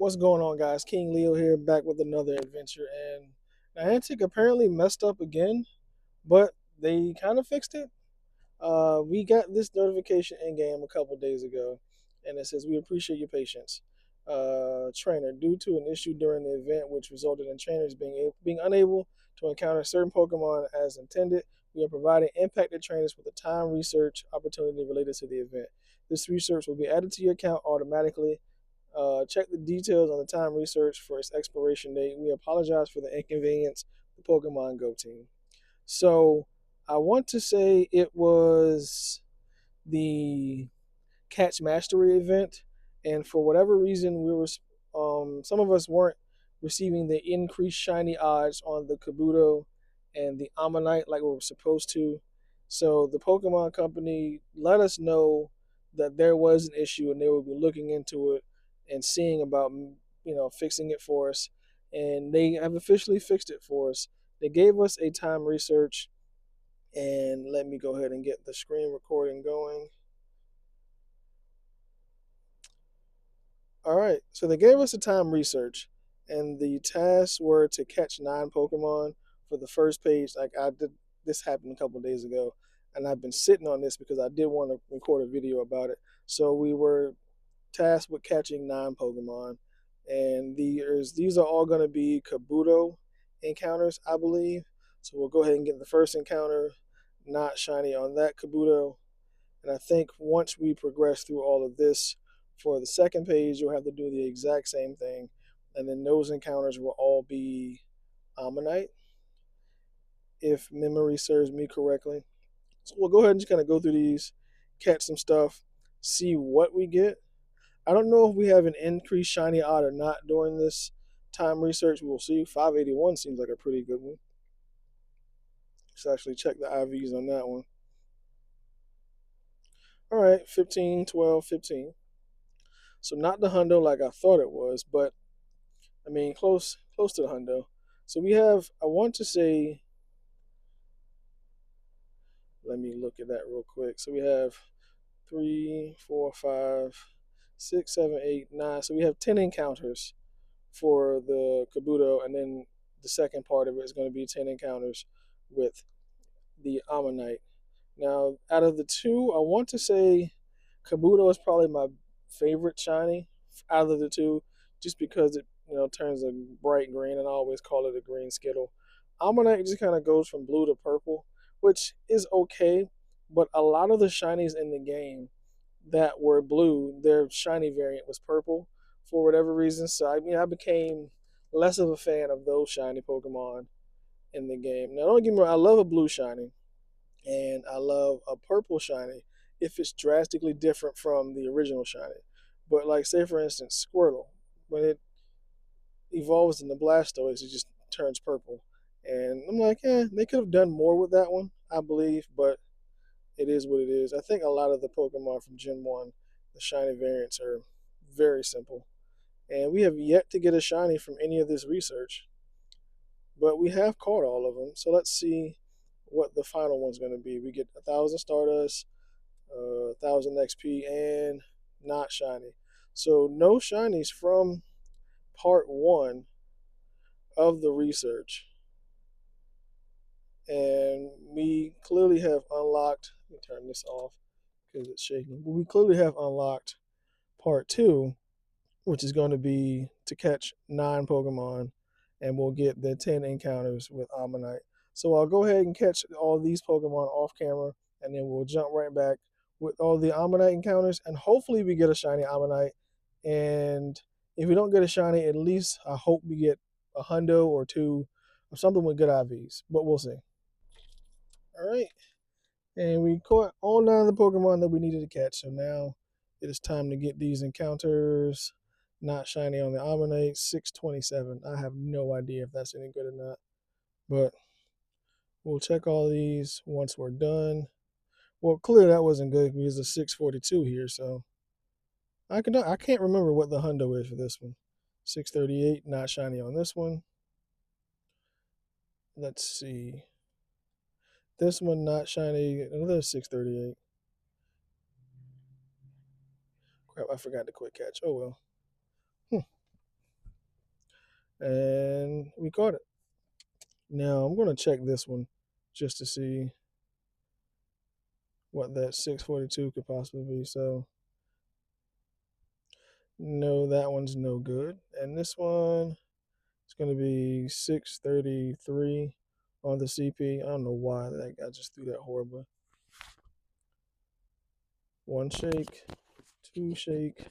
What's going on, guys? King Leo here, back with another adventure. And Niantic apparently messed up again, but they kind of fixed it. We got this notification in game a couple days ago, and it says, "We appreciate your patience. Trainer, due to an issue during the event which resulted in trainers being unable to encounter certain Pokemon as intended, we are providing impacted trainers with a time research opportunity related to the event. This research will be added to your account automatically. Check the details on the time research for its expiration date. We apologize for the inconvenience, the Pokemon Go team." So I want to say it was the Catch Mastery event, and for whatever reason, we were some of us weren't receiving the increased shiny odds on the Kabuto and the Ammonite like we were supposed to. So the Pokemon Company let us know that there was an issue, and they would be looking into it and seeing about fixing it for us. And they have officially fixed it for us. They gave us a time research, and let me go ahead and get the screen recording going. All right, so they gave us a time research, and the tasks were to catch 9 Pokemon for the first page. Like I did, this happened a couple of days ago, and I've been sitting on this because I did want to record a video about it. So we were tasked with catching 9 Pokemon, and these are all going to be Kabuto encounters, I believe. So we'll go ahead and get the first encounter, not shiny on that Kabuto. And I think once we progress through all of this, for the second page, you'll have to do the exact same thing. And then those encounters will all be Ammonite, if memory serves me correctly. So we'll go ahead and just kind of go through these, catch some stuff, see what we get. I don't know if we have an increased shiny odd or not during this time research. We'll see. 581 seems like a pretty good one. Let's actually check the IVs on that one. All right, 15, 12, 15. So not the hundo like I thought it was, but I mean close to the hundo. So we have, I want to say, let me look at that real quick. So we have 3, 4, 5, 6, 7, 8, 9. So we have 10 encounters for the Kabuto, and then the second part of it is going to be 10 encounters with the Ammonite. Now, out of the two, I want to say Kabuto is probably my favorite shiny out of the two, just because it turns a bright green, and I always call it a green Skittle. Ammonite just kind of goes from blue to purple, which is okay, but a lot of the shinies in the game that were blue, their shiny variant was purple for whatever reason. So I became less of a fan of those shiny Pokemon in the game. Now, don't get me wrong, I love a blue shiny, and I love a purple shiny if it's drastically different from the original shiny. But like, say for instance, Squirtle, when it evolves into Blastoise, it just turns purple. And I'm like, they could have done more with that one, I believe, but it is what it is. I think a lot of the Pokemon from Gen 1, the shiny variants, are very simple. And we have yet to get a shiny from any of this research, but we have caught all of them. So let's see what the final one's going to be. We get 1,000 Stardust, 1,000 XP, and not shiny. So no shinies from part 1 of the research. And we clearly have unlocked, let me turn this off because it's shaking. But we clearly have unlocked part 2, which is going to be to catch 9 Pokemon, and we'll get the 10 encounters with Ammonite. So I'll go ahead and catch all these Pokemon off camera, and then we'll jump right back with all the Ammonite encounters, and hopefully we get a shiny Ammonite. And if we don't get a shiny, at least I hope we get a hundo or two or something with good IVs, but we'll see. All right, and we caught all 9 of the Pokemon that we needed to catch, so now it is time to get these encounters. Not shiny on the Ammonite, 627. I have no idea if that's any good or not, but we'll check all these once we're done. Well, clearly that wasn't good because the 642 here, so I can't remember what the hundo is for this one. 638, not shiny on this one. Let's see. This one not shiny, another 638. Crap, I forgot the quick catch. Oh well. and we caught it. Now I'm going to check this one just to see what that 642 could possibly be. So no, that one's no good. And this one is going to be 633 on the CP. I don't know why that guy just threw that horribly. One shake, two shake,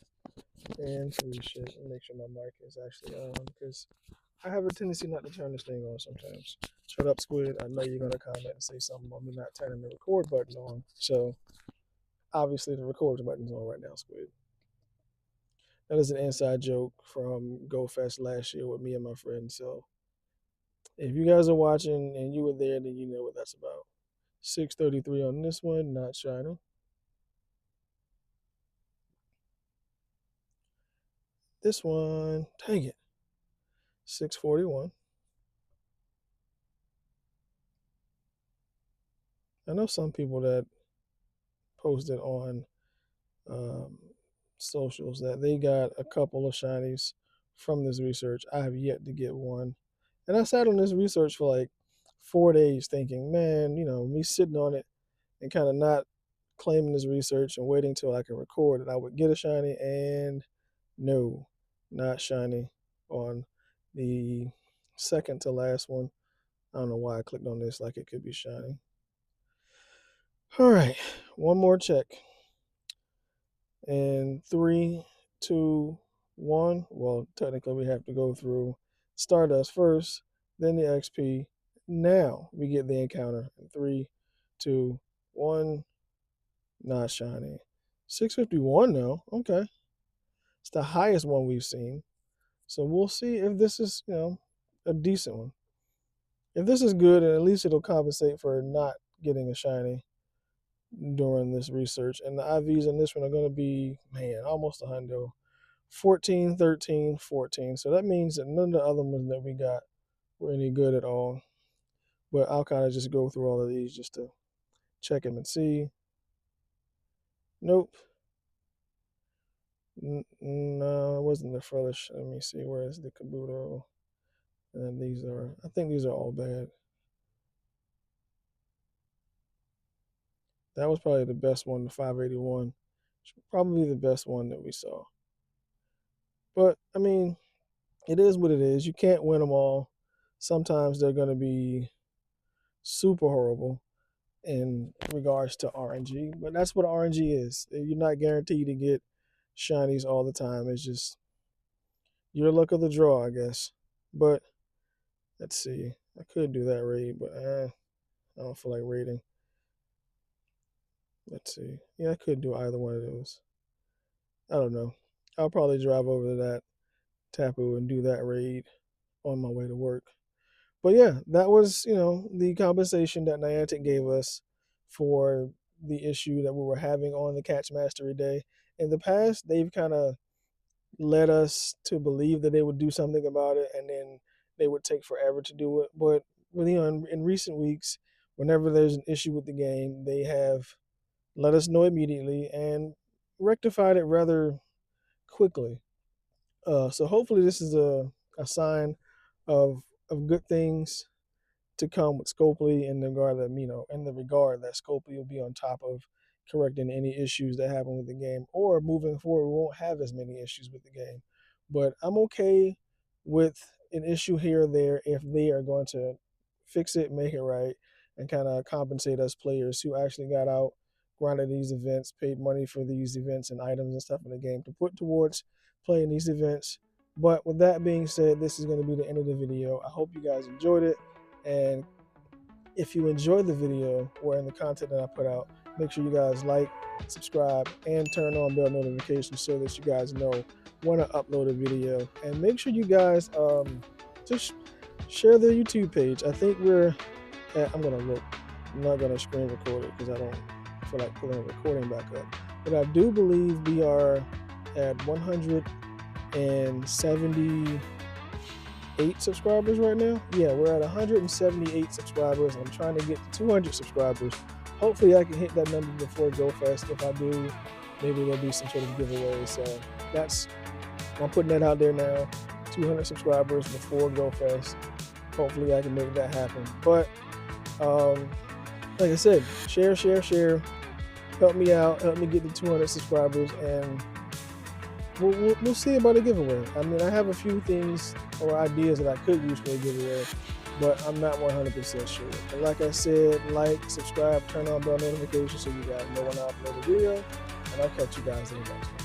and three shake. Make sure my mic is actually on because I have a tendency not to turn this thing on sometimes. Shut up, Squid. I know you're going to comment and say something about me not turning the record button on. So obviously the record button's on right now, Squid. That is an inside joke from GoFest last year with me and my friends. So if you guys are watching and you were there, then you know what that's about. 633 on this one, not shining. This one, dang it, 641. I know some people that posted on socials that they got a couple of shinies from this research. I have yet to get one. And I sat on this research for like 4 days thinking, man, me sitting on it and kind of not claiming this research and waiting till I can record it, I would get a shiny, and no, not shiny on the second to last one. I don't know why I clicked on this like it could be shiny. All right, one more check. And 3, 2, 1. Well, technically we have to go through Stardust first, then the XP. Now we get the encounter. 3, 2, 1. Not shiny. 651 though. Okay. It's the highest one we've seen. So we'll see if this is, a decent one. If this is good, at least it'll compensate for not getting a shiny during this research. And the IVs on this one are going to be, man, almost a hundo. 14, 13, 14. So that means that none of the other ones that we got were any good at all. But I'll kind of just go through all of these just to check them and see. Nope. No, it wasn't the Furlish. Let me see. Where is the Kabuto? And then these are, I think these are all bad. That was probably the best one, the 581. Probably the best one that we saw. But, I mean, it is what it is. You can't win them all. Sometimes they're going to be super horrible in regards to RNG. But that's what RNG is. You're not guaranteed to get shinies all the time. It's just your luck of the draw, I guess. But let's see. I could do that raid, but I don't feel like raiding. Let's see. Yeah, I could do either one of those. I don't know. I'll probably drive over to that Tapu and do that raid on my way to work. But yeah, that was, the compensation that Niantic gave us for the issue that we were having on the Catch Mastery Day. In the past, they've kind of led us to believe that they would do something about it, and then they would take forever to do it. But in recent weeks, whenever there's an issue with the game, they have let us know immediately and rectified it rather quickly. So hopefully this is a sign of good things to come with Scopely in the regard that Scopely will be on top of correcting any issues that happen with the game, or moving forward we won't have as many issues with the game. But I'm okay with an issue here or there if they are going to fix it, make it right, and kind of compensate us players who actually got out, grinded these events, paid money for these events and items and stuff in the game to put towards playing these events. But with that being said, this is going to be the end of the video. I hope you guys enjoyed it. And if you enjoyed the video or in the content that I put out, make sure you guys like, subscribe, and turn on bell notifications so that you guys know when I upload a video. And make sure you guys just share the YouTube page. I think we're at, I'm going to look. I'm not going to screen record it because I don't feel like pulling the recording back up. But I do believe we are at 178 subscribers right now. Yeah, we're at 178 subscribers. I'm trying to get to 200 subscribers. Hopefully I can hit that number before GoFest. If I do, maybe there'll be some sort of giveaway. So I'm putting that out there now. 200 subscribers before GoFest. Hopefully I can make that happen. But like I said, share. Help me out. Help me get to 200 subscribers, and we'll see about a giveaway. I mean, I have a few things or ideas that I could use for a giveaway, but I'm not 100% sure. But like I said, like, subscribe, turn on bell notifications so you guys know when I upload a video, and I'll catch you guys in the next one.